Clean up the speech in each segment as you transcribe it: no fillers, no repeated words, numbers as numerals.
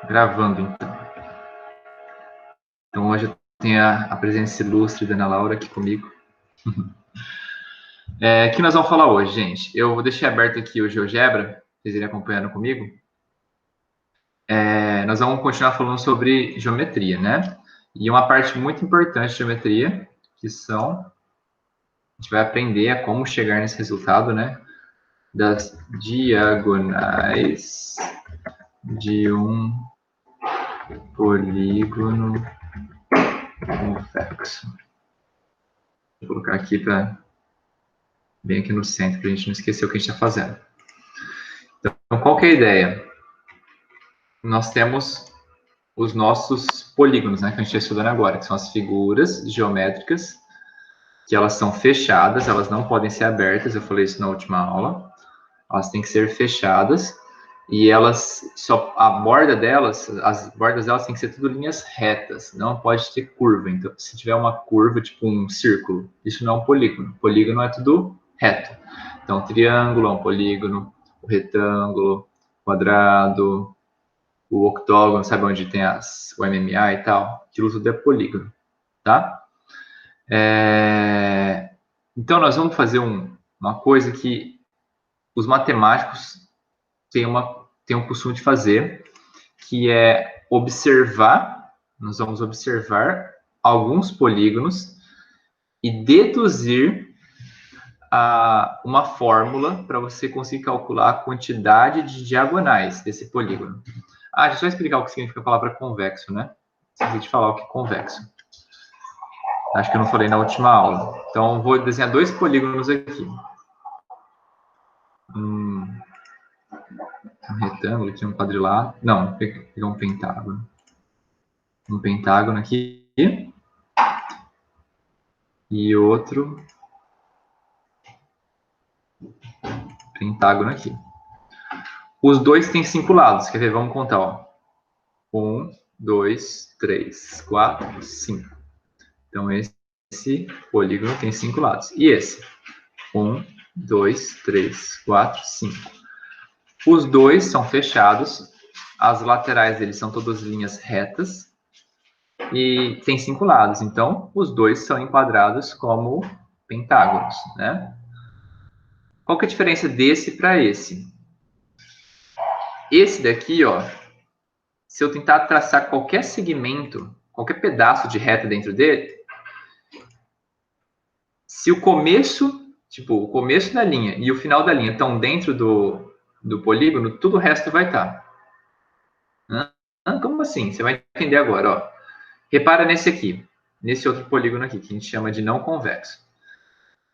Gravando, então. Então, hoje eu tenho a presença ilustre da Ana Laura aqui comigo. O que nós vamos falar hoje, gente? Eu vou deixar aberto aqui o GeoGebra, vocês irem acompanhando comigo. Nós vamos continuar falando sobre geometria, né? E uma parte muito importante de geometria, que são... A gente vai aprender a como chegar nesse resultado, né? Das diagonais de um polígono convexo. Vou colocar aqui bem aqui no centro, para a gente não esquecer o que a gente está fazendo. Então, qual que é a ideia? Nós temos os nossos polígonos, né, que a gente está estudando agora, que são as figuras geométricas, que elas são fechadas, elas não podem ser abertas, eu falei isso na última aula. Elas têm que ser fechadas, e elas, a borda delas, as bordas delas têm que ser tudo linhas retas, não pode ter curva. Então, se tiver uma curva, tipo um círculo, isso não é um polígono. Polígono é tudo reto. Então, triângulo é um polígono, o retângulo, quadrado, o octógono, sabe onde tem o MMA e tal? Aquilo tudo é polígono, tá? Então, nós vamos fazer uma coisa que os matemáticos têm um costume de fazer, que é observar, nós vamos observar alguns polígonos e deduzir uma fórmula para você conseguir calcular a quantidade de diagonais desse polígono. Deixa eu só explicar o que significa a palavra convexo, né? Esqueci de falar o que é convexo. Acho que eu não falei na última aula. Então, vou desenhar dois polígonos aqui. Um retângulo, aqui um quadrilátero. Não, vou pegar um pentágono. Um pentágono aqui. E outro pentágono aqui. Os dois têm 5 lados. Quer ver? Vamos contar, ó. 1, 2, 3, 4, 5. Então, esse polígono tem 5 lados. E esse? 1, 2, 3, 4, 5. Os dois são fechados. As laterais deles são todas linhas retas. E tem 5 lados. Então, os dois são enquadrados como pentágonos, né? Qual que é a diferença desse para esse? Esse daqui, ó, se eu tentar traçar qualquer segmento, qualquer pedaço de reta dentro dele, se o começo, tipo, o começo da linha e o final da linha estão dentro do polígono, tudo o resto vai estar. Como assim? Você vai entender agora, ó. Repara nesse aqui, nesse outro polígono aqui, que a gente chama de não convexo.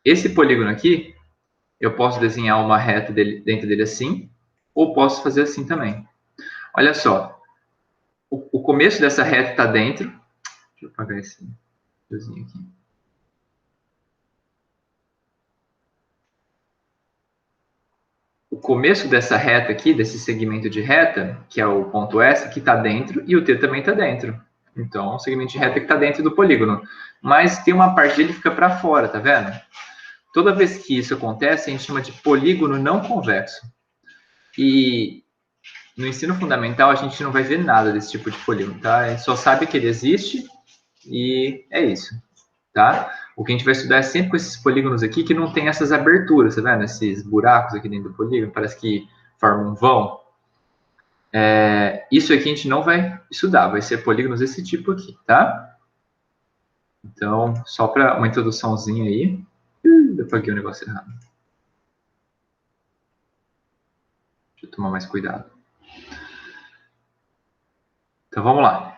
Esse polígono aqui, eu posso desenhar uma reta dentro dele assim, ou posso fazer assim também. Olha só, o começo dessa reta está dentro. Deixa eu apagar esse fiozinho aqui. O começo dessa reta aqui, desse segmento de reta, que é o ponto S, que está dentro, e o T também está dentro. Então, o segmento de reta que está dentro do polígono. Mas tem uma parte dele que fica para fora, tá vendo? Toda vez que isso acontece, a gente chama de polígono não convexo. E no ensino fundamental, a gente não vai ver nada desse tipo de polígono, tá? A gente só sabe que ele existe e é isso, tá? O que a gente vai estudar é sempre com esses polígonos aqui que não tem essas aberturas, tá vendo? Esses buracos aqui dentro do polígono, parece que formam um vão. Isso aqui a gente não vai estudar, vai ser polígonos desse tipo aqui, tá? Então, só para uma introduçãozinha aí. Eu apaguei o negócio errado. Deixa eu tomar mais cuidado. Então, vamos lá.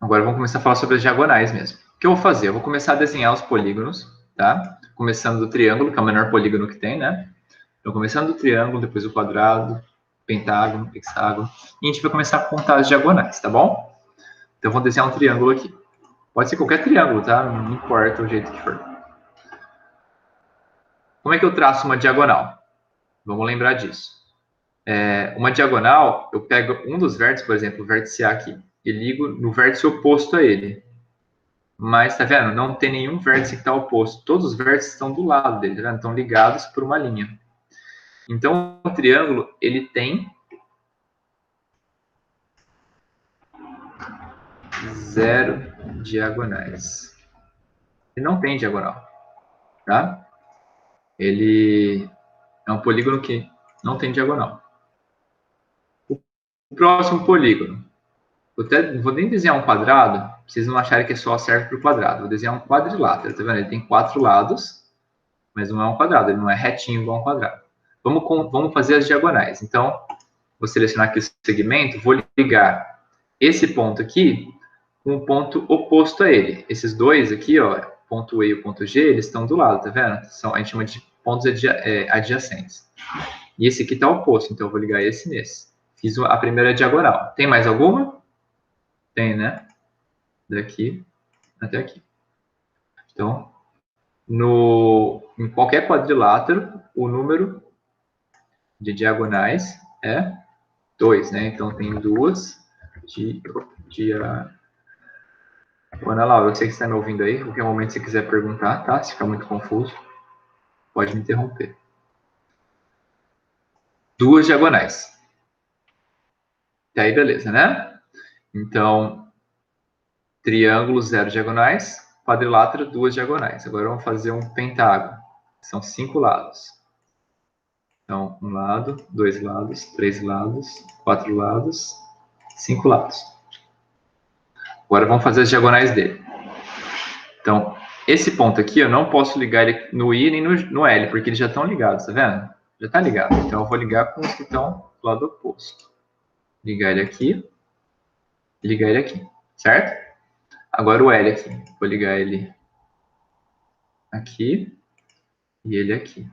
Agora vamos começar a falar sobre as diagonais mesmo. O que eu vou fazer? Eu vou começar a desenhar os polígonos, tá? Começando do triângulo, que é o menor polígono que tem, né? Então, começando do triângulo, depois o quadrado, pentágono, hexágono. E a gente vai começar a contar as diagonais, tá bom? Então, eu vou desenhar um triângulo aqui. Pode ser qualquer triângulo, tá? Não importa o jeito que for. Como é que eu traço uma diagonal? Vamos lembrar disso. Uma diagonal, eu pego um dos vértices, por exemplo, o vértice A aqui, e ligo no vértice oposto a ele. Mas, tá vendo? Não tem nenhum vértice que está oposto. Todos os vértices estão do lado dele, tá vendo? Estão ligados por uma linha. Então, o triângulo, ele tem 0 diagonais. Ele não tem diagonal, tá? Ele é um polígono que não tem diagonal. O próximo polígono. Não vou nem desenhar um quadrado, pra vocês não acharem que só serve para o quadrado. Vou desenhar um quadrilátero, tá vendo? Ele tem 4 lados, mas não é um quadrado, ele não é retinho igual um quadrado. Vamos fazer as diagonais. Então, vou selecionar aqui o segmento, vou ligar esse ponto aqui com o ponto oposto a ele. Esses dois aqui, ó, ponto E e o ponto G, eles estão do lado, tá vendo? A gente chama de pontos adjacentes. E esse aqui está oposto, então eu vou ligar esse nesse. Fiz a primeira diagonal. Tem mais alguma? Tem, né? Daqui até aqui. Então, em qualquer quadrilátero, o número de diagonais é 2, né? Então, tem 2 diagonais. Ana Laura, eu sei que você está me ouvindo aí. Qualquer momento, se quiser perguntar, tá? Se ficar muito confuso, pode me interromper. 2 diagonais. E aí, beleza, né? Então, triângulo, 0 diagonais. Quadrilátero, 2 diagonais. Agora vamos fazer um pentágono. São 5 lados. Então, 1 lado, 2 lados, 3 lados, 4 lados, 5 lados. Agora vamos fazer as diagonais dele. Então, esse ponto aqui eu não posso ligar ele no I nem no L, porque eles já estão ligados, tá vendo? Já está ligado. Então, eu vou ligar com os que estão do lado oposto. Ligar ele aqui e ligar ele aqui, certo? Agora o L aqui. Vou ligar ele aqui e ele aqui.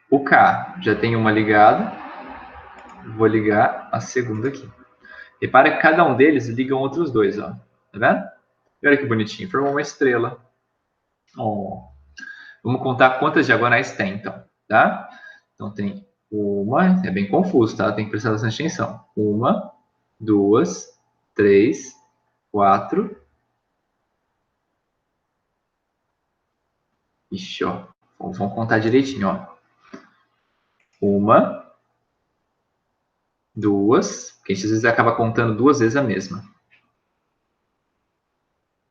O K já tem uma ligada. Vou ligar a segunda aqui. Repara que cada um deles ligam outros dois, ó. Tá vendo? E olha que bonitinho. Formou uma estrela. Oh. Vamos contar quantas diagonais tem, então, tá? Então, tem uma... É bem confuso, tá? Tem que prestar bastante atenção. 1, 2, 3, 4... Ixi, ó. Vamos contar direitinho, ó. 1, 2... Porque a gente às vezes acaba contando 2 vezes a mesma.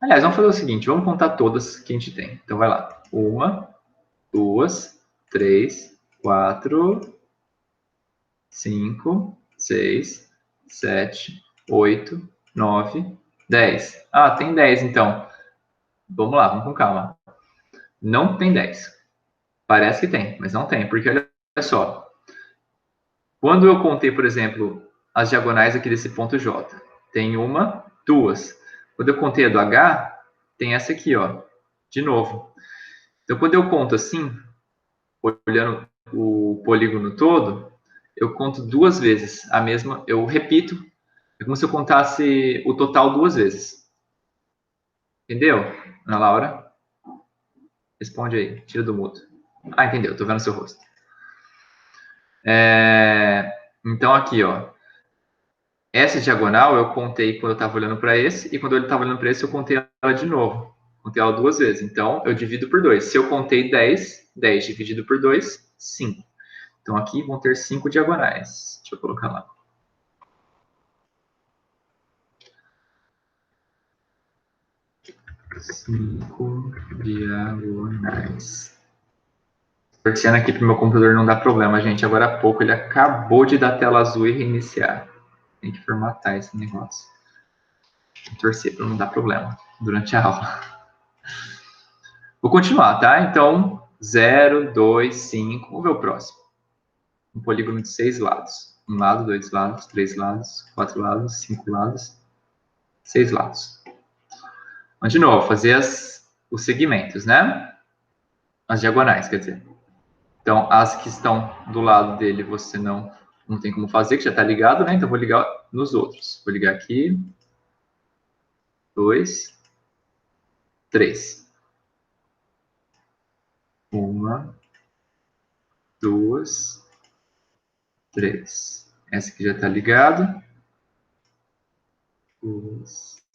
Aliás, vamos fazer o seguinte. Vamos contar todas que a gente tem. Então, vai lá. 1, 2, 3, 4, 5, 6, 7, 8, 9, 10. Ah, tem 10, então. Vamos lá, vamos com calma. Não tem 10. Parece que tem, mas não tem, porque olha só. Quando eu contei, por exemplo, as diagonais aqui desse ponto J, tem 1, 2. Quando eu contei a do H, tem essa aqui, ó, de novo. Então, quando eu conto assim, olhando o polígono todo, eu conto 2 vezes a mesma, eu repito, é como se eu contasse o total 2 vezes. Entendeu, Ana Laura? Responde aí, tira do mudo. Ah, entendeu, tô vendo seu rosto. Então, aqui, ó. Essa diagonal eu contei quando eu estava olhando para esse, e quando ele estava olhando para esse, eu contei ela de novo. Contei ela 2 vezes. Então, eu divido por 2. Se eu contei 10, 10 dividido por 2, 5. Então, aqui vão ter 5 diagonais. Deixa eu colocar lá. 5 diagonais. Torcendo aqui para o meu computador não dar problema, gente. Agora há pouco ele acabou de dar tela azul e reiniciar. Tem que formatar esse negócio. Vou torcer para não dar problema durante a aula. Vou continuar, tá? Então, 0, 2, 5. Vamos ver o próximo. Um polígono de 6 lados. 1 lado, 2 lados, 3 lados, 4 lados, 5 lados, 6 lados. Vamos de novo, fazer os segmentos, né? As diagonais, quer dizer. Então, as que estão do lado dele, você não tem como fazer, que já está ligado, né? Então, vou ligar nos outros. Vou ligar aqui. 2, 3. 1, 2, 3. Essa aqui já está ligada. 2,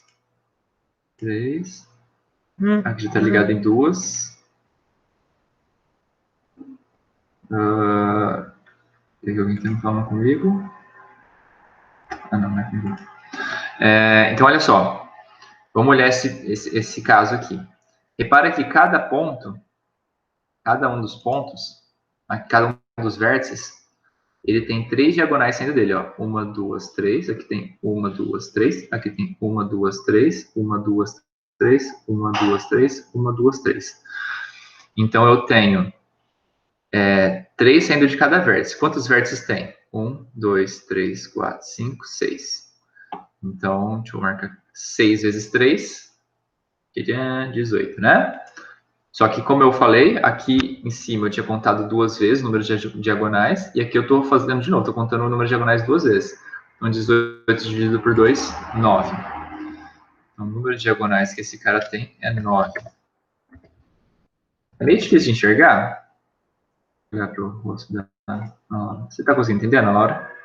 3. Aqui já está ligada em 2. Tem alguém tentando falar comigo? Ah, não, não é comigo. Então, olha só. Vamos olhar esse caso aqui. Repara que cada ponto, cada um dos pontos, cada um dos vértices, ele tem 3 diagonais saindo dele, ó. 1, 2, 3. Aqui tem 1, 2, 3. Aqui tem 1, 2, 3. 1, 2, 3. 1, 2, 3. 1, 2, 3. Então, eu tenho 3 saindo de cada vértice. Quantos vértices tem? 1, 2, 3, 4, 5, 6. Então, deixa eu marcar 6 vezes 3, que é 18, né? Só que, como eu falei, aqui em cima eu tinha contado 2 vezes o número de diagonais, e aqui eu estou fazendo de novo, estou contando o número de diagonais 2 vezes. Então, 18 dividido por 2, 9. Então, o número de diagonais que esse cara tem é 9. É meio difícil de enxergar. Vou olhar para o rosto da Laura. Você está conseguindo entender, Ana Laura?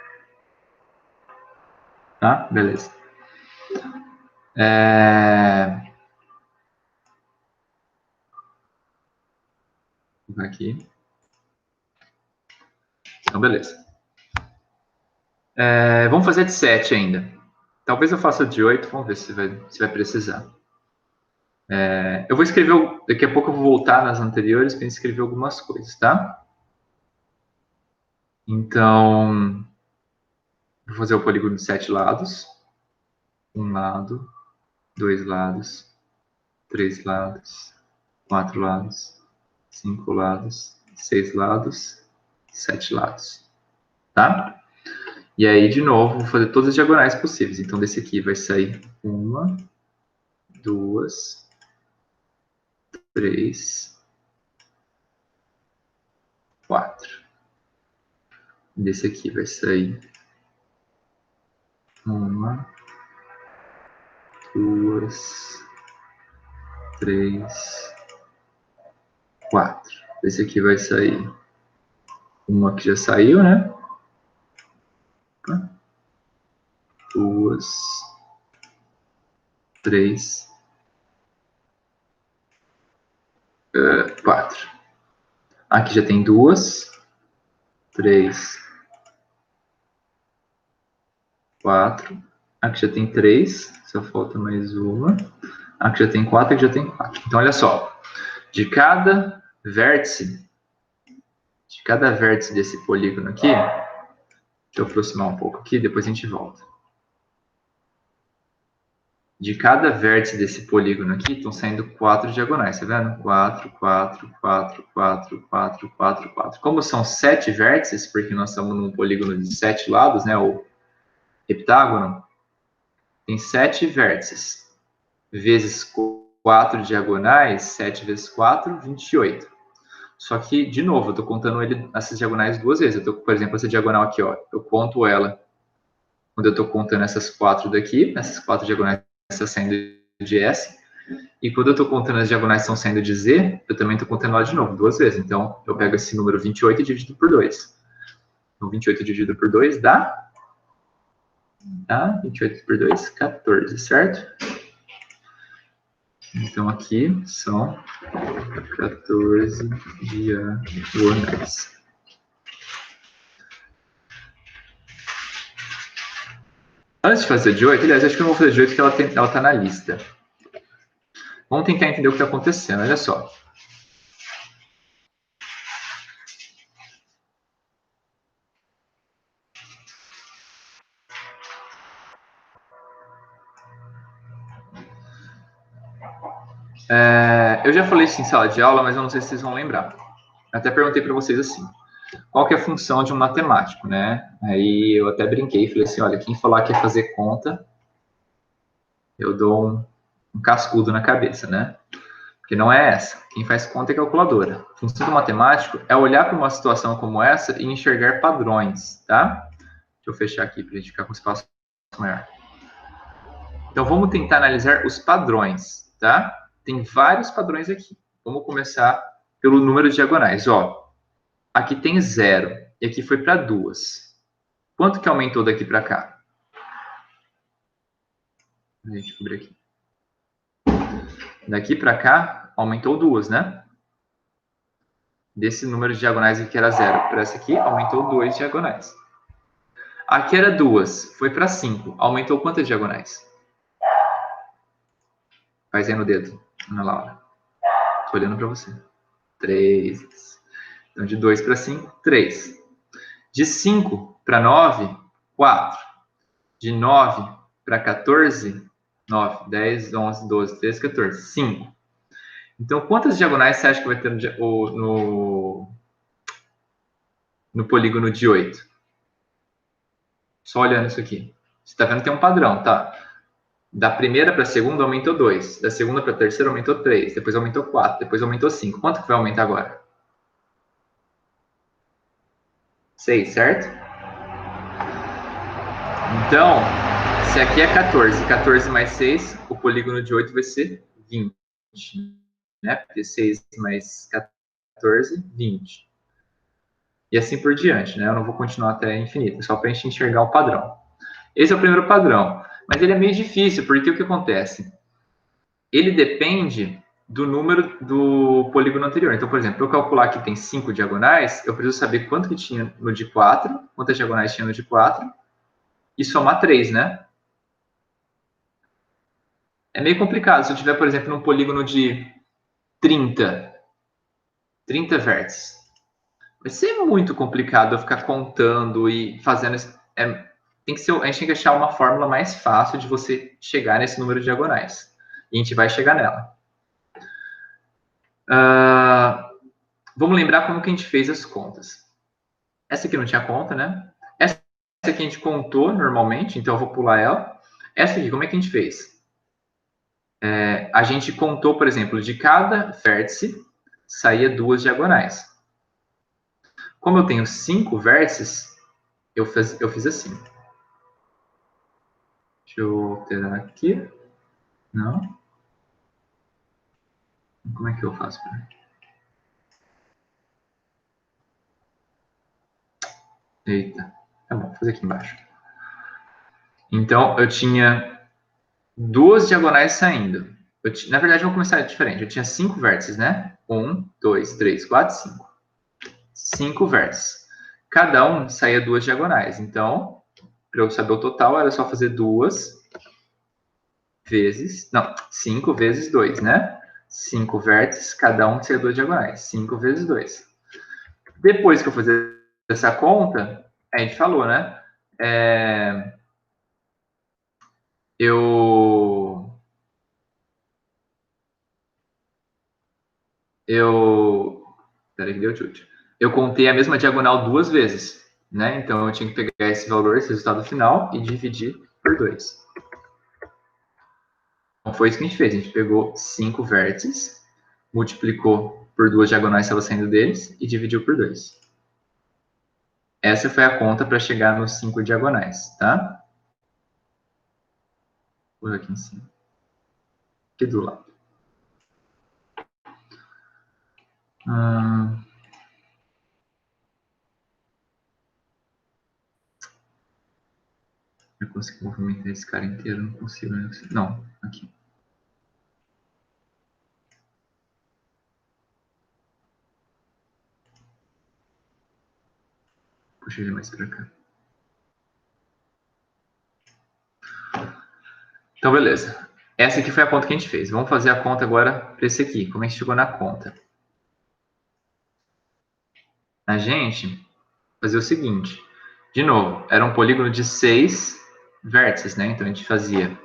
Tá? Beleza. Vou colocar aqui. Então, beleza. Vamos fazer de 7 ainda. Talvez eu faça de 8, vamos ver se vai precisar. Eu vou escrever, daqui a pouco eu vou voltar nas anteriores para escrever algumas coisas, tá? Então, vou fazer o polígono de 7 lados. 1 lado, 2 lados, 3 lados, 4 lados, 5 lados, 6 lados, 7 lados, tá? E aí, de novo, vou fazer todas as diagonais possíveis. Então, desse aqui vai sair 1, 2, 3, 4. Desse aqui vai sair 1, 2, 3, 4. Esse aqui vai sair uma que já saiu, né? 2, 3, 4. Aqui já tem 2, 3, 4. Aqui já tem 3, só falta mais uma. Aqui já tem 4, aqui já tem 4. Então, olha só. De cada vértice desse polígono aqui, deixa eu aproximar um pouco aqui, depois a gente volta. De cada vértice desse polígono aqui, estão saindo 4 diagonais, tá vendo? 4, 4, 4, 4, 4, 4, 4. Como são 7 vértices, porque nós estamos num polígono de 7 lados, né, ou heptágono, tem 7 vértices. Vezes 4 diagonais, 7 vezes 4, 28. Só que, de novo, eu estou contando essas diagonais 2 vezes. Eu tô, por exemplo, essa diagonal aqui, ó, eu conto ela quando eu estou contando essas 4 daqui, essas 4 diagonais estão saindo de S. E quando eu estou contando as diagonais estão saindo de Z, eu também estou contando ela de novo, 2 vezes. Então, eu pego esse número 28 e divido por 2. Então, 28 dividido por 2 dá 28 por 2, 14, certo? Então, aqui são 14 diagonais. Antes de fazer de 8, aliás, acho que eu não vou fazer de 8 porque ela está na lista. Vamos tentar entender o que está acontecendo, olha só. Eu já falei isso em sala de aula, mas eu não sei se vocês vão lembrar. Até perguntei para vocês assim, qual que é a função de um matemático, né? Aí eu até brinquei e falei assim, olha, quem falar que é fazer conta, eu dou um cascudo na cabeça, né? Porque não é essa. Quem faz conta é calculadora. A função do matemático é olhar para uma situação como essa e enxergar padrões, tá? Deixa eu fechar aqui para a gente ficar com espaço maior. Então, vamos tentar analisar os padrões, tá? Tem vários padrões aqui. Vamos começar pelo número de diagonais. Ó, aqui tem 0 e aqui foi para 2. Quanto que aumentou daqui para cá? Deixa eu cobrir aqui. Daqui para cá, aumentou 2, né? Desse número de diagonais aqui era 0. Para essa aqui, aumentou 2 diagonais. Aqui era 2, foi para 5. Aumentou quantas diagonais? Faz aí no dedo, Ana Laura. Tô olhando para você. 3. Então, de 2 para 5, 3. De 5 para 9, 4. De 9 para 14, 9, 10, 11, 12, 13, 14, 5. Então, quantas diagonais você acha que vai ter no polígono de 8? Só olhando isso aqui. Você está vendo que tem um padrão, tá? Da primeira para a segunda aumentou 2. Da segunda para a terceira aumentou 3. Depois aumentou 4. Depois aumentou 5. Quanto que vai aumentar agora? 6, certo? Então, se aqui é 14, 14 mais 6, o polígono de 8 vai ser 20. Né? Porque 6 mais 14, 20. E assim por diante, né? Eu não vou continuar até infinito, só para a gente enxergar o padrão. Esse é o primeiro padrão. Mas ele é meio difícil, porque o que acontece? Ele depende do número do polígono anterior. Então, por exemplo, para eu calcular que tem 5 diagonais, eu preciso saber quanto que tinha no de 4, quantas diagonais tinha no de 4, e somar 3, né? É meio complicado. Se eu tiver, por exemplo, num polígono de 30 vértices, vai ser muito complicado eu ficar contando e fazendo. Tem que ser, a gente tem que achar uma fórmula mais fácil de você chegar nesse número de diagonais. E a gente vai chegar nela. Vamos lembrar como que a gente fez as contas. Essa aqui não tinha conta, né? Essa aqui a gente contou normalmente, então eu vou pular ela. Essa aqui, como é que a gente fez? A gente contou, por exemplo, de cada vértice saía 2 diagonais. Como eu tenho 5 vértices, eu fiz assim. Deixa eu alterar aqui. Não. Como é que eu faço? Eita. Tá bom, vou fazer aqui embaixo. Então, eu tinha 2 diagonais saindo. Na verdade, vamos começar diferente. Eu tinha 5 vértices, né? 1, 2, 3, 4, 5. 5 vértices. Cada um saía 2 diagonais. Então, para eu saber o total, era só fazer 2 vezes... Não, 5 vezes 2, né? 5 vértices, cada um saía 2 diagonais. 5 vezes 2. Depois que eu fazer essa conta, a gente falou, né? Eu Peraí que deu chute. Eu contei a mesma diagonal 2 vezes, né? Então eu tinha que pegar esse valor, esse resultado final, e dividir por 2. Então foi isso que a gente fez. A gente pegou 5 vértices, multiplicou por 2 diagonais que estavam saindo deles e dividiu por 2. Essa foi a conta para chegar nos 5 diagonais, tá? Vou aqui em cima. Aqui do lado. Eu consigo movimentar esse cara inteiro? Não consigo, né? Não, aqui. Puxa ele mais para cá. Então, beleza. Essa aqui foi a conta que a gente fez. Vamos fazer a conta agora para esse aqui. Como é que chegou na conta? A gente fazia o seguinte. De novo, era um polígono de 6 vértices, né? Então, a gente fazia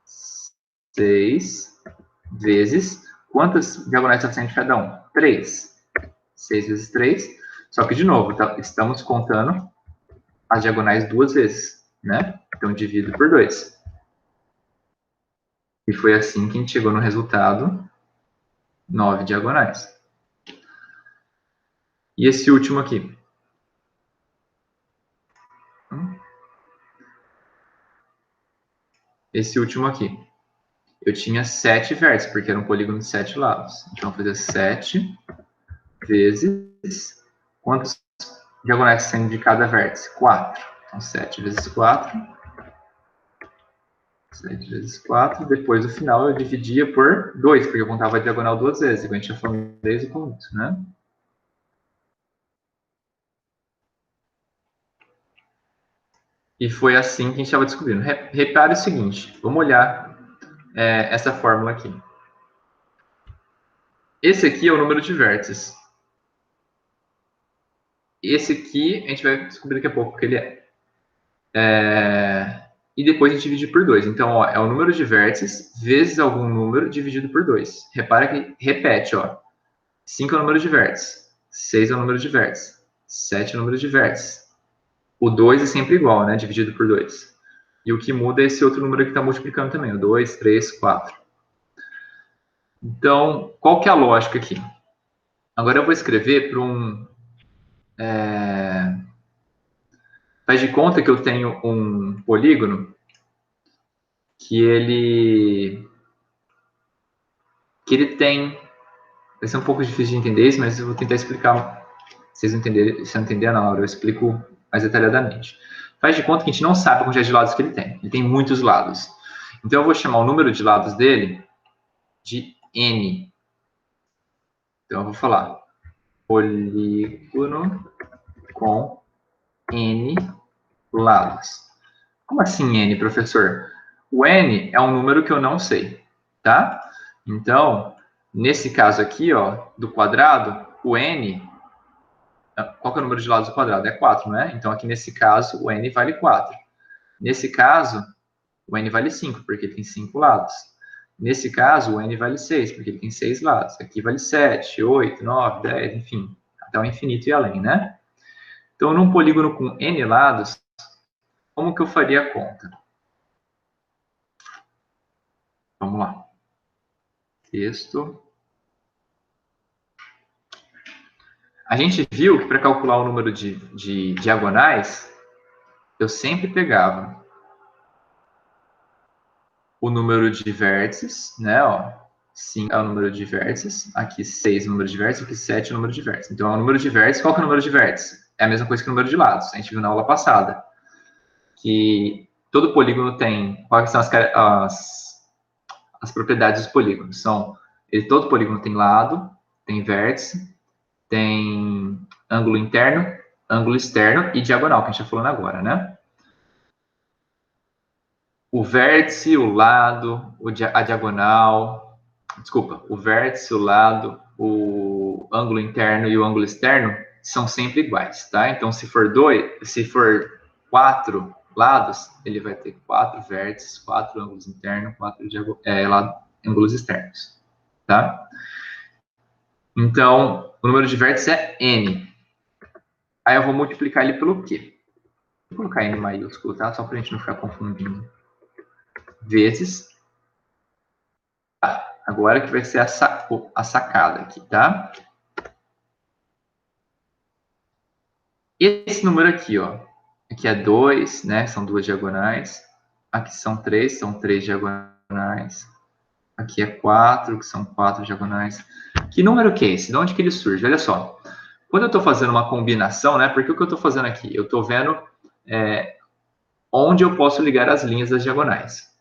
6 vezes... Quantas diagonais está saindo de cada um? 3. 6 vezes 3. Só que, de novo, estamos contando as diagonais 2 vezes, né? Então, divido por 2. E foi assim que a gente chegou no resultado 9 diagonais. E esse último aqui? Esse último aqui. Eu tinha 7 vértices, porque era um polígono de 7 lados. Então, eu vou fazer 7 vezes... Quantos diagonais saem de cada vértice? 4. Então, 7 vezes 4. 7 vezes 4. Depois, no final, eu dividia por 2, porque eu contava a diagonal 2 vezes. Igual a gente já falou desde o começo, né? E foi assim que a gente estava descobrindo. Repare o seguinte, vamos olhar essa fórmula aqui. Esse aqui é o número de vértices. Esse aqui a gente vai descobrir daqui a pouco o que ele é. E depois a gente divide por 2. Então, ó, é o número de vértices vezes algum número dividido por 2. Repara que repete, ó. 5 é o número de vértices. 6 é o número de vértices. 7 é o número de vértices. O 2 é sempre igual, né? Dividido por 2. E o que muda é esse outro número que está multiplicando também. O 2, 3, 4. Então, qual que é a lógica aqui? Agora eu vou escrever para um... Faz de conta que eu tenho um polígono que ele tem... Vai ser um pouco difícil de entender isso, mas eu vou tentar explicar. Se vocês entenderem, se não entender na hora, eu explico mais detalhadamente. Faz de conta que a gente não sabe a quantidade de lados que ele tem. Ele tem muitos lados. Então eu vou chamar o número de lados dele de n. Então eu vou falar polígono com n lados. Como assim n, professor? O n é um número que eu não sei, tá? Então, nesse caso aqui, ó, do quadrado, o n, qual que é o número de lados do quadrado? É 4, não é? Então, aqui nesse caso, o n vale 4. Nesse caso, o n vale 5, porque ele tem 5 lados. Nesse caso, o n vale 6, porque ele tem 6 lados. Aqui vale 7, 8, 9, 10, enfim, até o infinito e além, né? Então, num polígono com n lados, como que eu faria a conta? Vamos lá. Texto. A gente viu que para calcular o número de diagonais, eu sempre pegava o número de vértices, né? Ó, 5 é o número de vértices, aqui 6 é o número de vértices, aqui 7 é o número de vértices. Então, é o número de vértices. Qual que é o número de vértices? É a mesma coisa que o número de lados. A gente viu na aula passada. Que todo polígono tem... Quais são as propriedades dos polígonos? Todo polígono tem lado, tem vértice, tem ângulo interno, ângulo externo e diagonal, que a gente está falando agora, né? O vértice, o lado, a diagonal, desculpa, o vértice, o lado, o ângulo interno e o ângulo externo são sempre iguais, tá? Então, se for 4 lados, ele vai ter 4 vértices, 4 ângulos internos, 4 ângulos externos, tá? Então, o número de vértices é n. Aí eu vou multiplicar ele pelo quê? Vou colocar n maiúsculo, tá? Só para a gente não ficar confundindo. Vezes. Agora que vai ser a sacada aqui, tá? Esse número aqui, ó. Aqui é 2, né? São 2 diagonais. Aqui são 3 diagonais. Aqui é 4, que são 4 diagonais. Que número que é esse? De onde que ele surge? Olha só. Quando eu estou fazendo uma combinação, né? Porque o que eu estou fazendo aqui? Eu estou vendo onde eu posso ligar as linhas das diagonais.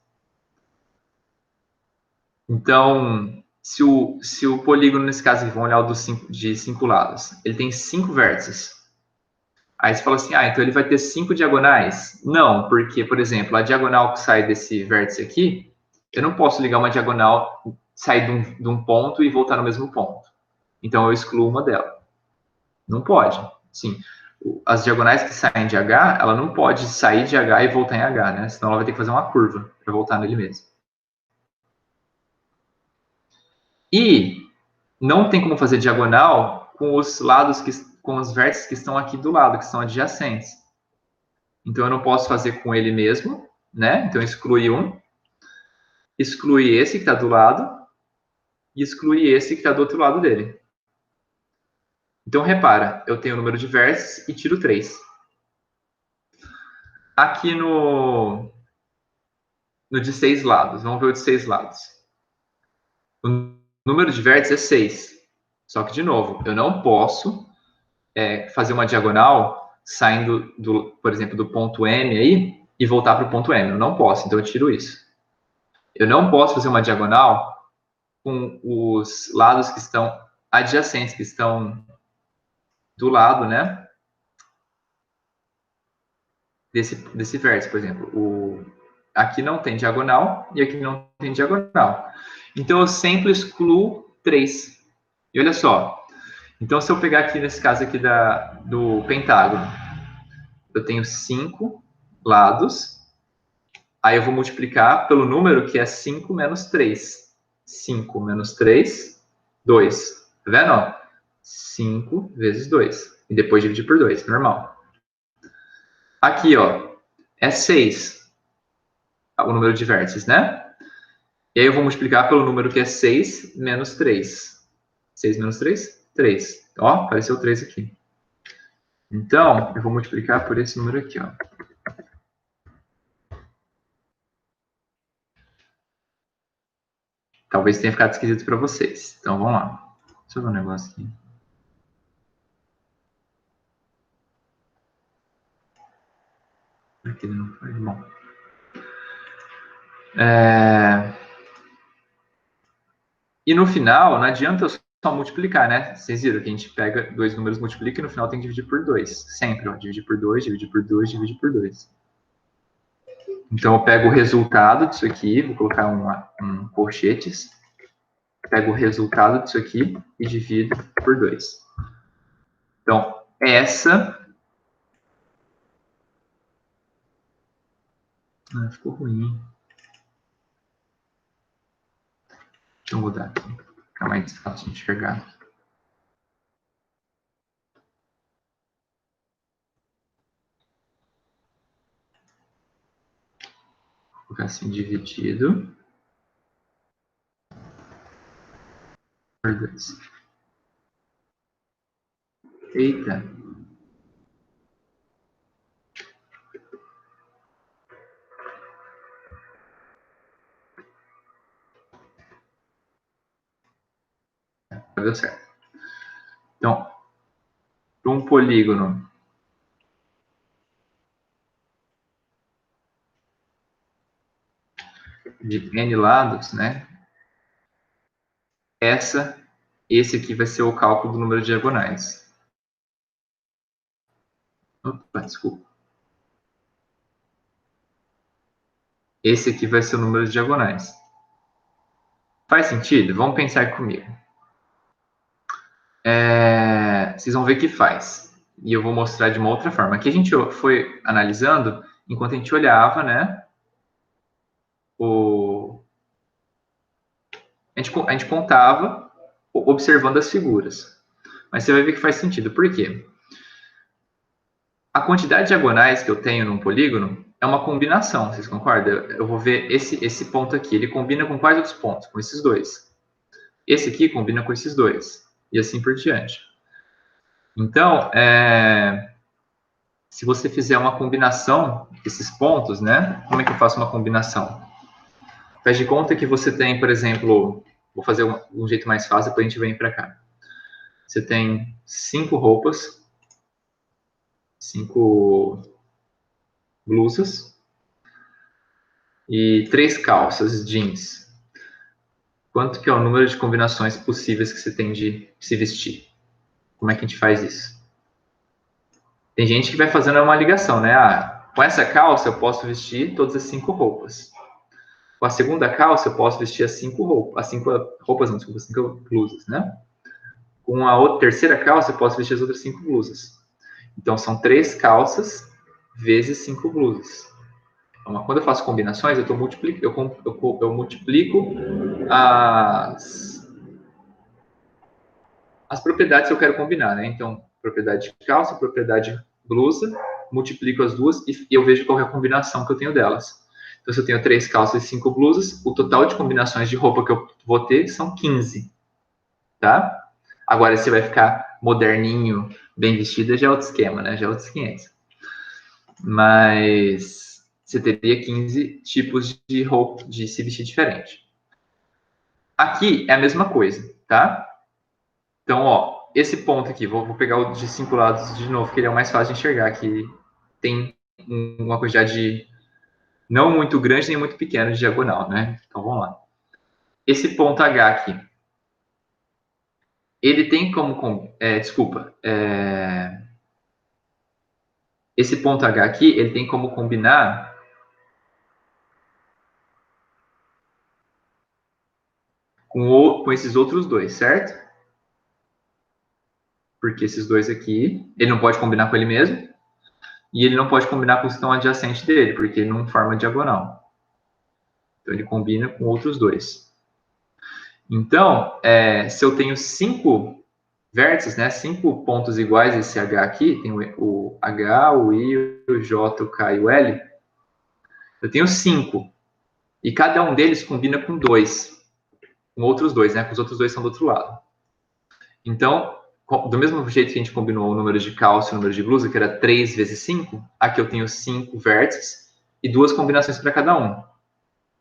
Então, se o polígono, nesse caso, vamos olhar o de 5 lados, ele tem 5 vértices. Aí você fala assim, então ele vai ter 5 diagonais? Não, porque, por exemplo, a diagonal que sai desse vértice aqui, eu não posso ligar uma diagonal, sair de um ponto e voltar no mesmo ponto. Então, eu excluo uma dela. Não pode. Sim. As diagonais que saem de H, ela não pode sair de H e voltar em H, né? Senão ela vai ter que fazer uma curva para voltar nele mesmo. E não tem como fazer diagonal com os lados, com os vértices que estão aqui do lado, que são adjacentes. Então, eu não posso fazer com ele mesmo, né? Então, exclui um, exclui esse que está do lado e exclui esse que está do outro lado dele. Então, repara, eu tenho o número de vértices e tiro 3. Aqui no de 6 lados, vamos ver o de 6 lados. O número de vértices é 6. Só que, de novo, eu não posso fazer uma diagonal saindo, por exemplo, do ponto M aí e voltar para o ponto M. Eu não posso, então eu tiro isso. Eu não posso fazer uma diagonal com os lados que estão adjacentes, que estão do lado, né? Desse vértice, por exemplo. Aqui não tem diagonal e aqui não tem diagonal. Então, eu sempre excluo 3. E olha só. Então, se eu pegar aqui, nesse caso aqui do pentágono, eu tenho 5 lados. Aí eu vou multiplicar pelo número que é 5 menos 3. 5 menos 3, 2. Tá vendo? 5 vezes 2. E depois dividir por 2, normal. Aqui, ó, é 6 o número de vértices, né? E aí eu vou multiplicar pelo número que é 6 menos 3. 6 menos 3? 3. Ó, apareceu 3 aqui. Então, eu vou multiplicar por esse número aqui, ó. Talvez tenha ficado esquisito para vocês. Então, vamos lá. Deixa eu ver um negócio aqui. Aqui ele não foi bom. E no final, não adianta eu só multiplicar, né? Vocês viram que a gente pega dois números, multiplica e no final tem que dividir por 2. Sempre, ó. Dividir por 2, dividir por 2, dividir por 2. Então, eu pego o resultado disso aqui, vou colocar um colchetes. Pego o resultado disso aqui e divido por 2. Então, essa... Ah, ficou ruim. Deixa eu mudar aqui. Fica mais fácil de enxergar. Vou colocar assim, dividido por 2. Eita. Deu certo. Então, para um polígono de n lados, né? Esse aqui vai ser o cálculo do número de diagonais. Opa, desculpa. Esse aqui vai ser o número de diagonais. Faz sentido? Vamos pensar comigo. Vocês vão ver que faz. E eu vou mostrar de uma outra forma. Aqui a gente foi analisando enquanto a gente olhava, né? A gente contava observando as figuras. Mas você vai ver que faz sentido. Por quê? A quantidade de diagonais que eu tenho num polígono é uma combinação, vocês concordam? Eu vou ver esse ponto aqui, ele combina com quais outros pontos? Com esses dois. Esse aqui combina com esses dois. E assim por diante. Então, se você fizer uma combinação desses pontos, né? Como é que eu faço uma combinação? Faz de conta que você tem, por exemplo, vou fazer um jeito mais fácil, depois a gente vem para cá. Você tem 5 roupas, 5 blusas e 3 calças jeans. Quanto que é o número de combinações possíveis que você tem de se vestir? Como é que a gente faz isso? Tem gente que vai fazendo uma ligação, né? Com essa calça eu posso vestir todas as 5 roupas. Com a segunda calça eu posso vestir as 5 roupas. As 5 roupas não, desculpa, 5 blusas, né? Com a terceira calça eu posso vestir as outras 5 blusas. Então são 3 calças vezes 5 blusas. Então, quando eu faço combinações, eu multiplico as propriedades que eu quero combinar, né? Então, propriedade de calça, propriedade blusa, multiplico as duas e eu vejo qual é a combinação que eu tenho delas. Então, se eu tenho 3 calças e 5 blusas, o total de combinações de roupa que eu vou ter são 15, tá? Agora, se vai ficar moderninho, bem vestida, já é outro esquema, né? Já é outros 500. Mas você teria 15 tipos de roupa, de se vestir diferente. Aqui é a mesma coisa, tá? Então, ó, esse ponto aqui, vou pegar o de 5 lados de novo, que ele é o mais fácil de enxergar, que tem uma quantidade não muito grande nem muito pequena de diagonal, né? Então, vamos lá. Esse ponto H aqui, ele tem como... esse ponto H aqui, ele tem como combinar com esses outros dois, certo? Porque esses dois aqui, ele não pode combinar com ele mesmo, e ele não pode combinar com os que estão adjacentes dele, porque ele não forma diagonal. Então, ele combina com outros dois. Então, se eu tenho 5 vértices, né, 5 pontos iguais esse H aqui, tem o H, o I, o J, o K e o L, eu tenho 5. E cada um deles combina com 2, com outros dois, né, com os outros dois são do outro lado. Então, do mesmo jeito que a gente combinou o número de cálcio e o número de blusa, que era 3 vezes 5, aqui eu tenho 5 vértices e 2 combinações para cada um.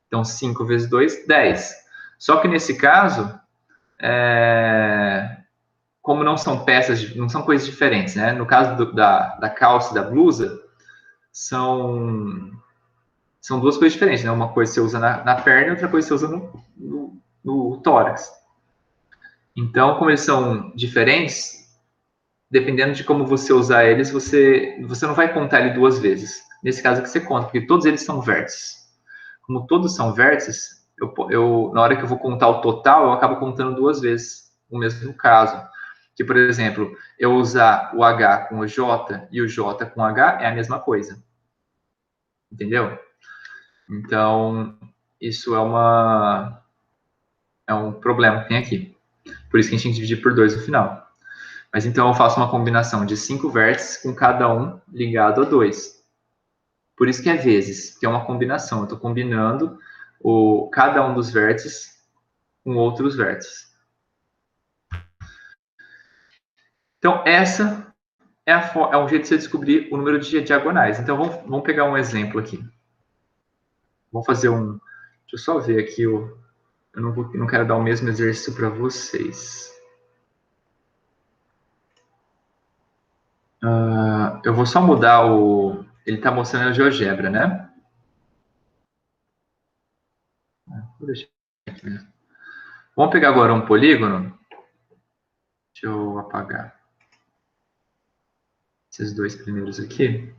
Então, 5 vezes 2, 10. Só que nesse caso, como não são peças, não são coisas diferentes, né? No caso da calça e da blusa, são 2 coisas diferentes, né? Uma coisa você usa na perna e outra coisa você usa no tórax. Então, como eles são diferentes, dependendo de como você usar eles, você não vai contar ele 2 vezes. Nesse caso aqui você conta, porque todos eles são vértices. Como todos são vértices, na hora que eu vou contar o total, eu acabo contando 2 vezes o mesmo caso. Que, por exemplo, eu usar o H com o J e o J com o H é a mesma coisa. Entendeu? Então, isso é um problema que tem aqui. Por isso que a gente tem que dividir por 2 no final. Mas então eu faço uma combinação de 5 vértices com cada um ligado a 2. Por isso que é vezes, que é uma combinação. Eu estou combinando cada um dos vértices com outros vértices. Então, essa é um jeito de você descobrir o número de diagonais. Então, vamos pegar um exemplo aqui. Vamos fazer um... Deixa eu só ver aqui. Eu não quero dar o mesmo exercício para vocês. Eu vou só mudar o... Ele está mostrando a GeoGebra, né? Vou deixar aqui mesmo. Vamos pegar agora um polígono. Deixa eu apagar esses 2 primeiros aqui.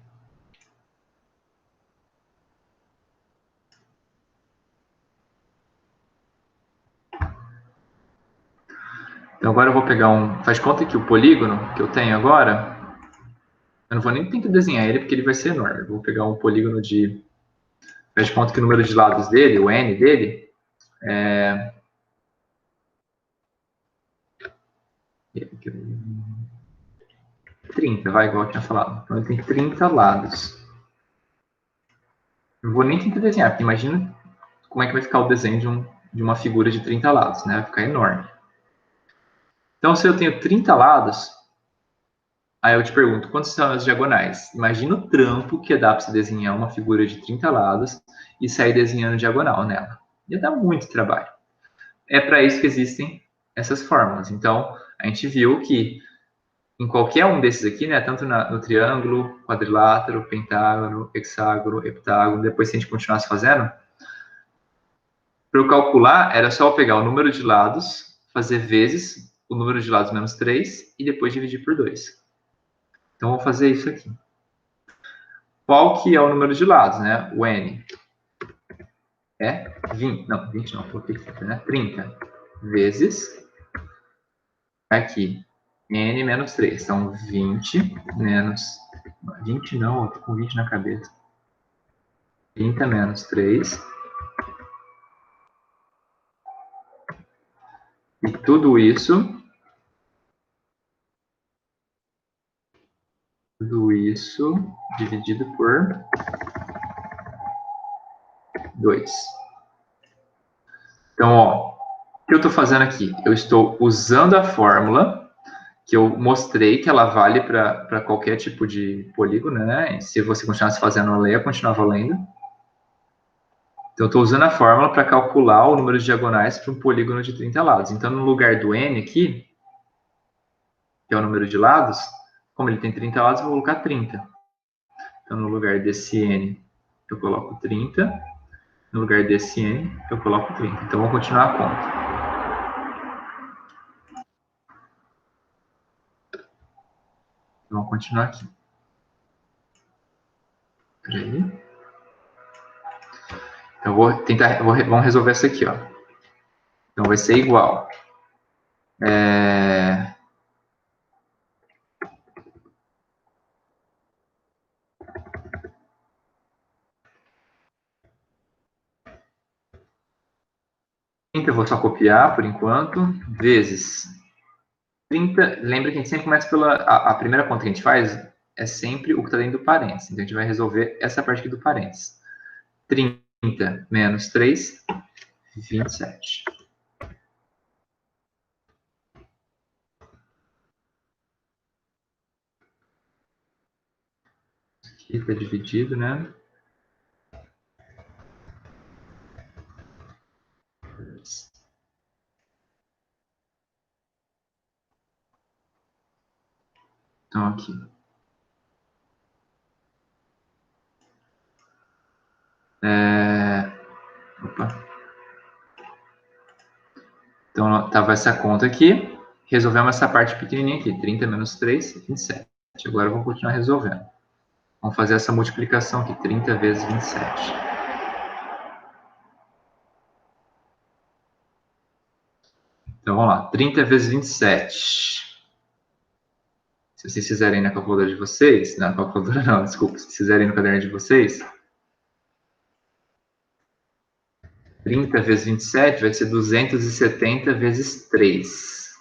Então agora eu vou pegar um... Faz conta que o polígono que eu tenho agora, eu não vou nem tentar desenhar ele porque ele vai ser enorme. Eu vou pegar um polígono de... Faz conta que o número de lados dele, o N dele, é... 30, vai, igual eu tinha falado. Então ele tem 30 lados. Não vou nem tentar desenhar, porque imagina como é que vai ficar o desenho de uma figura de 30 lados, né? Vai ficar enorme. Então, se eu tenho 30 lados, aí eu te pergunto, quantas são as diagonais? Imagina o trampo que dá para você desenhar uma figura de 30 lados e sair desenhando diagonal nela. Ia dar muito trabalho. É para isso que existem essas fórmulas. Então, a gente viu que em qualquer um desses aqui, né, tanto no triângulo, quadrilátero, pentágono, hexágono, heptágono, depois se a gente continuasse fazendo, para eu calcular, era só eu pegar o número de lados, fazer vezes o número de lados menos 3 e depois dividir por 2. Então, vou fazer isso aqui. Qual que é o número de lados, né? O N é 20, não, 20 não, coloquei aqui, né? 30 vezes aqui, N menos 3. Então, 20 menos... 20 não, eu tô com 20 na cabeça. 30 menos 3. E tudo isso dividido por 2. Então, ó, o que eu estou fazendo aqui? Eu estou usando a fórmula que eu mostrei que ela vale para qualquer tipo de polígono, né? Se você continuasse fazendo a lei, eu continuava lendo. Então, eu estou usando a fórmula para calcular o número de diagonais para um polígono de 30 lados. Então, no lugar do n aqui, que é o número de lados, como ele tem 30 lados, eu vou colocar 30. Então, no lugar desse n, eu coloco 30. No lugar desse n, eu coloco 30. Então, vamos continuar a conta. Vamos continuar aqui. Peraí. Então, vamos resolver essa aqui, ó. Então, vai ser igual. Eu vou só copiar por enquanto, vezes 30. Lembra que a gente sempre começa pela. A primeira conta que a gente faz é sempre o que está dentro do parênteses. Então, a gente vai resolver essa parte aqui do parênteses. 30 menos 3, 27. Aqui está dividido, né? Então, aqui. Opa. Então, estava essa conta aqui. Resolvemos essa parte pequenininha aqui. 30 menos 3, 27. Agora, vamos continuar resolvendo. Vamos fazer essa multiplicação aqui. 30 vezes 27. Então, vamos lá. 30 vezes 27. Se vocês fizerem na calculadora de vocês... Não, na calculadora não, desculpa. Se fizerem no caderno de vocês... 30 vezes 27 vai ser 270 vezes 3.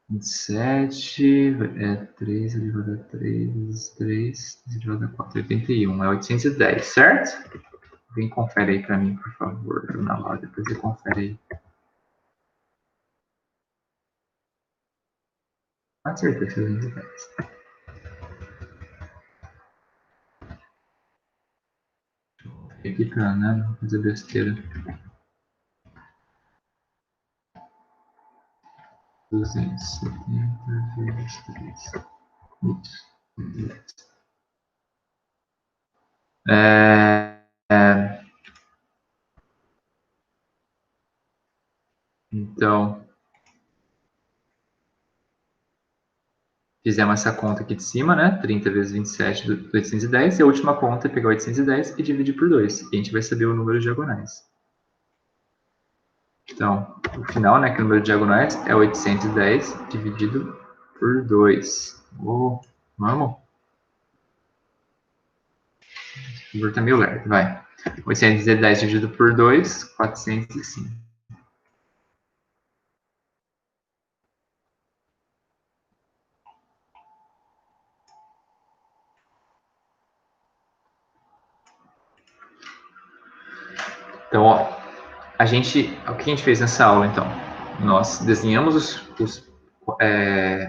27 é 3 elevado a 3 vezes 3 elevado a 4, 81. É 810, certo? Vem confere aí para mim, por favor, na Laura. Depois você confere aí. Acertei, 810. Aqui pra, né, não fazer besteira. 270 vezes 3. Isso. Então, fizemos essa conta aqui de cima, né? 30 vezes 27 do 810. E a última conta é pegar 810 e dividir por 2. E a gente vai saber o número de diagonais. Então, o final, né, que o número de diagonais é 810 dividido por 2. Oh, vamos? O número tá meio lerdo, vai. 810 dividido por 2, 405. Então, ó, o que a gente fez nessa aula, então? Nós desenhamos os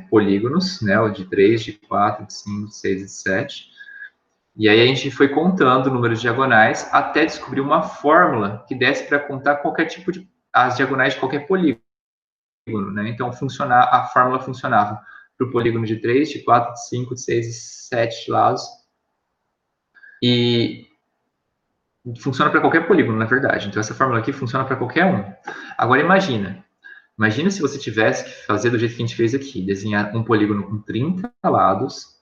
polígonos, né, o de 3, de 4, de 5, de 6 e de 7. E aí a gente foi contando o número de diagonais até descobrir uma fórmula que desse para contar qualquer tipo de... as diagonais de qualquer polígono, né? Então, a fórmula funcionava para o polígono de 3, de 4, de 5, de 6 e 7 lados. E funciona para qualquer polígono, na verdade. Então, essa fórmula aqui funciona para qualquer um. Agora, imagina se você tivesse que fazer do jeito que a gente fez aqui, desenhar um polígono com 30 lados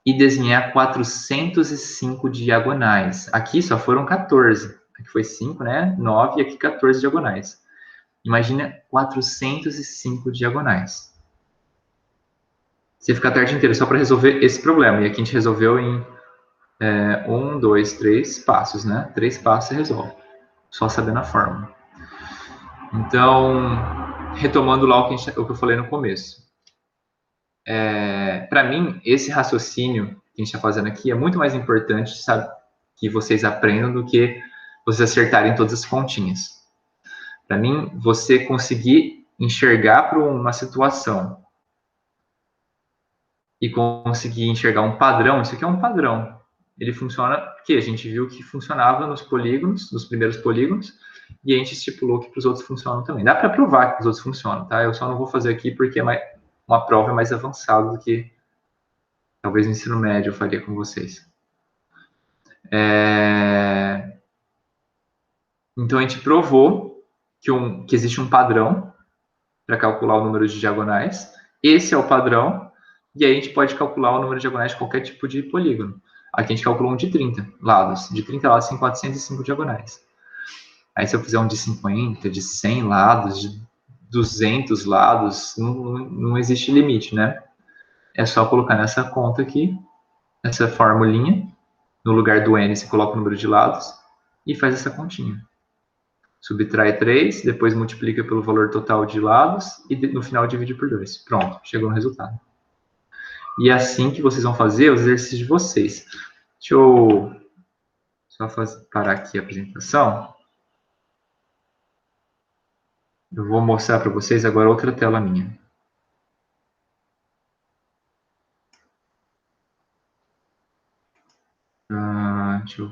e desenhar 405 diagonais. Aqui só foram 14. Aqui foi 5, né? 9 e aqui 14 diagonais. Imagina 405 diagonais. Você fica a tarde inteira só para resolver esse problema. E aqui a gente resolveu em 1, 2, 3 passos, né? 3 passos você resolve. Só sabendo a fórmula. Então, retomando lá o que eu falei no começo. Para mim, esse raciocínio que a gente está fazendo aqui é muito mais importante, sabe, que vocês aprendam do que vocês acertarem todas as continhas. Para mim, você conseguir enxergar para uma situação e conseguir enxergar um padrão, isso aqui é um padrão. Ele funciona porque a gente viu que funcionava nos polígonos, nos primeiros polígonos, e a gente estipulou que para os outros funcionam também. Dá para provar que os outros funcionam, tá? Eu só não vou fazer aqui porque uma prova é mais avançada do que talvez no ensino médio eu faria com vocês. Então, a gente provou que existe um padrão para calcular o número de diagonais. Esse é o padrão, e aí a gente pode calcular o número de diagonais de qualquer tipo de polígono. Aqui a gente calculou um de 30 lados. De 30 lados tem 405 diagonais. Aí se eu fizer um de 50, de 100 lados, de 200 lados, não existe limite, né? É só colocar nessa conta aqui, essa formulinha, no lugar do n você coloca o número de lados e faz essa continha. Subtrai 3, depois multiplica pelo valor total de lados e no final divide por 2. Pronto, chegou no resultado. E é assim que vocês vão fazer os exercícios de vocês. Deixa eu só parar aqui a apresentação. Eu vou mostrar para vocês agora outra tela minha. Deixa eu...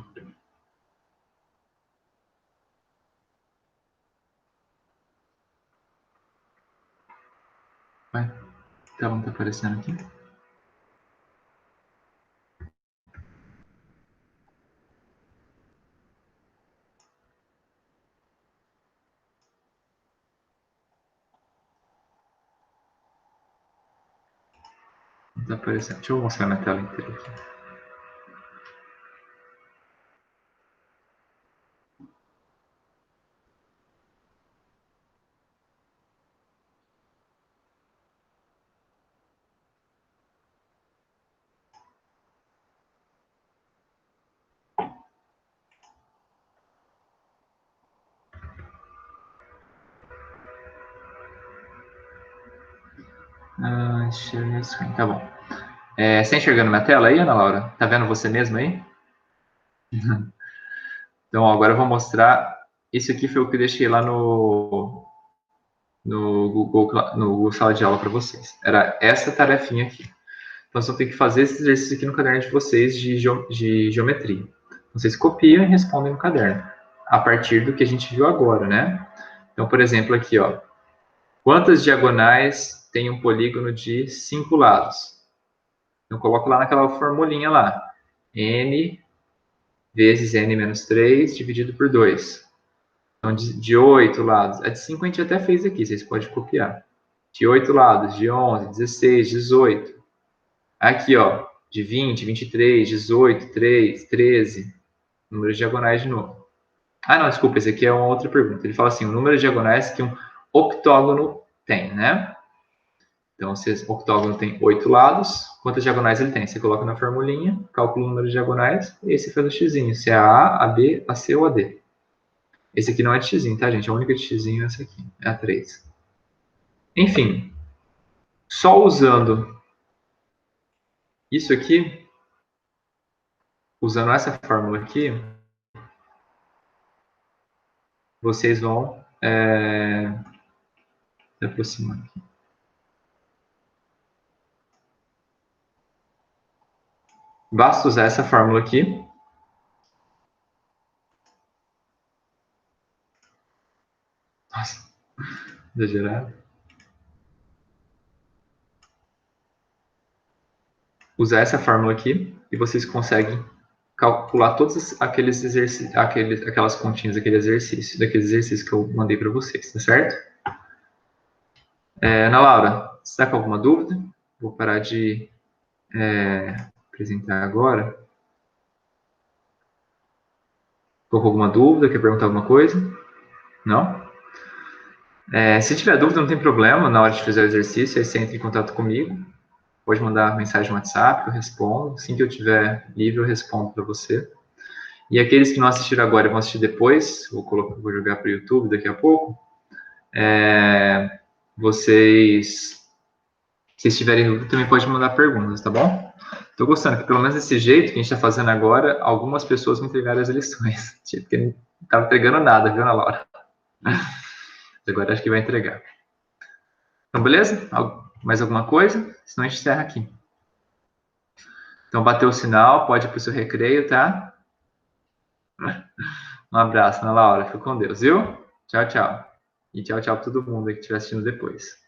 Vai, a tela não está aparecendo aqui. Não está aparecendo. Deixa eu mostrar minha tela inteira aqui. Share screen, tá bom. Você está enxergando minha tela aí, Ana Laura? Tá vendo você mesmo aí? Então, agora eu vou mostrar. Isso aqui foi o que eu deixei lá no Google Sala de Aula para vocês. Era essa tarefinha aqui. Então, vocês vão ter que fazer esse exercício aqui no caderno de vocês de geometria. Vocês copiam e respondem no caderno, a partir do que a gente viu agora, né? Então, por exemplo, aqui, ó. Quantas diagonais tem um polígono de 5 lados? Eu coloco lá naquela formulinha lá. N vezes N menos 3 dividido por 2. Então, de 8 lados. A de 5 a gente até fez aqui, vocês podem copiar. De 8 lados, de 11, 16, 18. Aqui, ó, de 20, 23, 18, 3, 13. Números diagonais de novo. Ah, não, desculpa, esse aqui é uma outra pergunta. Ele fala assim, o número de diagonais que um octógono tem, né? Então, se o octógono tem 8 lados, quantas diagonais ele tem? Você coloca na formulinha, calcula o número de diagonais, e aí você faz o xizinho, se é a B, a C ou a D. Esse aqui não é de xizinho, tá, gente? A única de xizinho é essa aqui, é a 3. Enfim, só usando isso aqui, usando essa fórmula aqui, vocês vão se aproximar aqui. Basta usar essa fórmula aqui. Nossa, exagerado. Usar essa fórmula aqui e vocês conseguem calcular todos aqueles exercícios, aquelas continhas daqueles exercícios que eu mandei para vocês, tá certo? Ana Laura, você está com alguma dúvida? Vou parar de apresentar agora. Ficou com alguma dúvida? Quer perguntar alguma coisa? Não? Se tiver dúvida, não tem problema. Na hora de fazer o exercício, aí você entra em contato comigo. Pode mandar mensagem no WhatsApp, que eu respondo. Assim que eu tiver livre, eu respondo para você. E aqueles que não assistiram agora e vão assistir depois, vou jogar para o YouTube daqui a pouco. Se tiverem dúvida, também pode mandar perguntas, tá bom? Estou gostando que, pelo menos desse jeito que a gente está fazendo agora, algumas pessoas me entregaram as lições. Porque não estava entregando nada, viu, Ana Laura? Agora acho que vai entregar. Então, beleza? Mais alguma coisa? Senão a gente encerra aqui. Então, bateu o sinal, pode ir para o seu recreio, tá? Um abraço, Ana Laura. Fica com Deus, viu? Tchau, tchau. E tchau, tchau para todo mundo aí que estiver assistindo depois.